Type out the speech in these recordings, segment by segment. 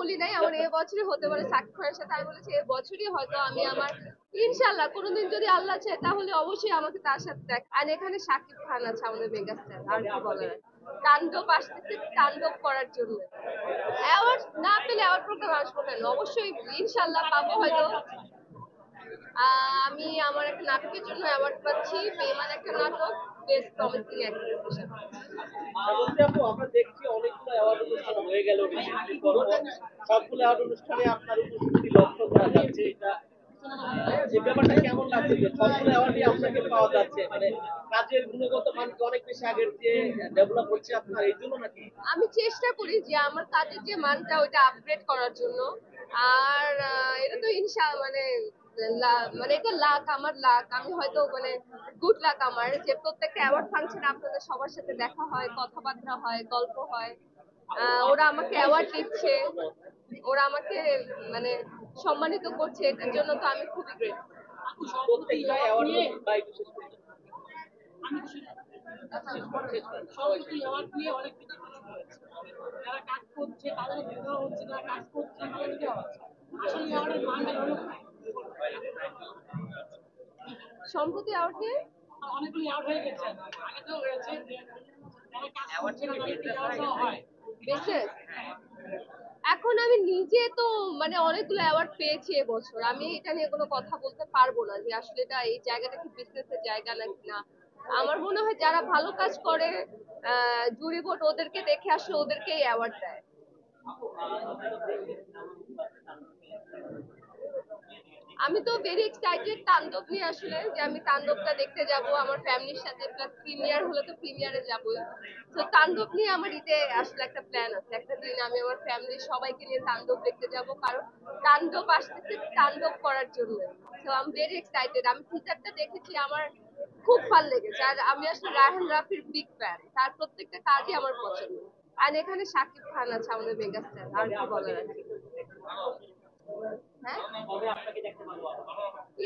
বলি নাই আমার এ বছরই হতে পারে সাকিব খানের সাথে। আমি বলেছি এ বছরই হয়তো আমি আমার ইনশাল্লাহ কোনোদিন যদি আল্লাহ চায় তাহলে অবশ্যই আমাকে তার সাথে দেখা। আর এখানে সাকিব খান আছে আমাদের মেগাস্টার, আর কি বলার আছে। তাণ্ডব আসতেছে তাণ্ডব করার জন্য। অ্যাওয়ার্ড না পেলে অ্যাওয়ার্ড প্রোগ্রাম আসবো কেন, অবশ্যই ইনশাল্লাহ পাবো হয়তো। আমি আমার একটা নাটকের জন্য অ্যাওয়ার্ড পাচ্ছি, বেমান একটা নাটক, বেস্ট প্রমিসিং অ্যাক্ট্রেস হিসেবে। বলছি আপু, আমরা দেখছি অনেকগুলো অ্যাওয়ার্ড অনুষ্ঠান হয়ে গেল রিসেন্টলি, সবগুলো অ্যাওয়ার্ড অনুষ্ঠানে আপনার উপস্থিতি লক্ষ্য করা যাচ্ছে। এটা এই ব্যাপারটা কেমন লাগছে যে সবগুলো অ্যাওয়ার্ডই আপনাকে পাওয়া যাচ্ছে? মানে কাজের গুণগত মান কি অনেক বেশি আগের চেয়ে ডেভেলপ হচ্ছে আপনার এই জন্য নাকি? আমি চেষ্টা করি যে আমার কাজের যে মানটা ওইটা আপগ্রেড করার জন্য। আর এটা তো মানে মানে এটা লাক, আমার লাক, আমি হয়তো মানে গুড লাক আমার যে প্রত্যেকটা অ্যাওয়ার্ড ফাংশনে আপনাদের সবার সাথে দেখা হয়, কথাবার্তা হয়, গল্প হয়। ওরা আমাকে অ্যাওয়ার্ড দিচ্ছে, ওরা আমাকে মানে সম্মানিত করছে, এটার জন্য তো আমি খুবই গ্রেটফুল। প্রত্যেকটা অ্যাওয়ার্ড বা একটু শেষ করতে সম্প্রতি অ্যাওয়ার্ড নিয়ে অনেক কিছু হয়েছে। যারা কাজ করছে তাদের দেওয়া হচ্ছে, যারা কাজ করছে তাদের দেওয়া হচ্ছে। আসলে অ্যাওয়ার্ডের মানটা হলো সম্প্রতি অ্যাওয়ার্ড নিয়ে অনেকগুলো অ্যাওয়ার্ড হয়ে গেছে, আগে তো হয়েছে যে যারা কাজ করছে না তাদেরকে অ্যাওয়ার্ড দেওয়া হয়। বিশেষ এখন আমি নিজে তো মানে অনেকগুলো অ্যাওয়ার্ড পেয়েছি এবছর, আমি এটা নিয়ে কোনো কথা বলতে পারবো না যে আসলে এটা এই জায়গাটা কি বিজনেসের জায়গা নাকি না। আমার মনে হয় যারা ভালো কাজ করে জুরি বোর্ড ওদেরকে দেখে আসলে ওদেরকেই অ্যাওয়ার্ড দেয়। আমি তো ভেরি এক্সাইটেড তাণ্ডব নিয়ে আসলে, যে আমি তাণ্ডবটা দেখতে যাব আমার ফ্যামিলির সাথে, প্লাস প্রিমিয়ার হলে তো প্রিমিয়ারে যাবই। তো তাণ্ডব নিয়ে আমার ঈদে আসলে একটা প্ল্যান আছে, একটা দিন আমি আমার ফ্যামিলির সবাইকে নিয়ে তাণ্ডব দেখতে যাব, কারণ তাণ্ডব আসতেছে তাণ্ডব করার জন্য। তো আই এম ভেরি এক্সাইটেড। আমি টিজারটা দেখেছি, আমার খুব ভালো লেগেছে। আর আমি আসলে রায়হান রাফির বিগ ফ্যান, তার প্রত্যেকটা কাজই আমার পছন্দ। আর এখানে সাকিব খান আছে আমাদের মেগাস্টার, আর কি বলার আছে। হ্যাঁ,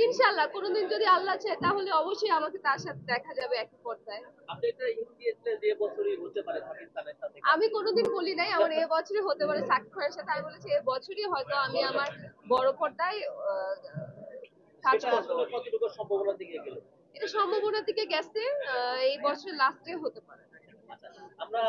ইনশাল্লাহ কোনোদিন যদি আল্লাহ চায় তাহলে অবশ্যই আমাকে তার সাথে দেখা যাবে একই পর্দায়। আপনি এটা ইন্ডিয়াতে যে বছরই হতে পারে পাকিস্তানের সাথে। আমি কোনোদিন বলি নাই আমার এ বছরই হতে পারে সাকিব খানের সাথে। আমি বলেছি এ বছরই হয়তো আমি আমার বড় পর্দায় কাজ সেটা করবো। আসলে কতটুকু সম্ভাবনার দিকে গেল? এটা সম্ভাবনার দিকে গেছে, এই বছর লাস্টে হতে পারে। আচ্ছা, আমরা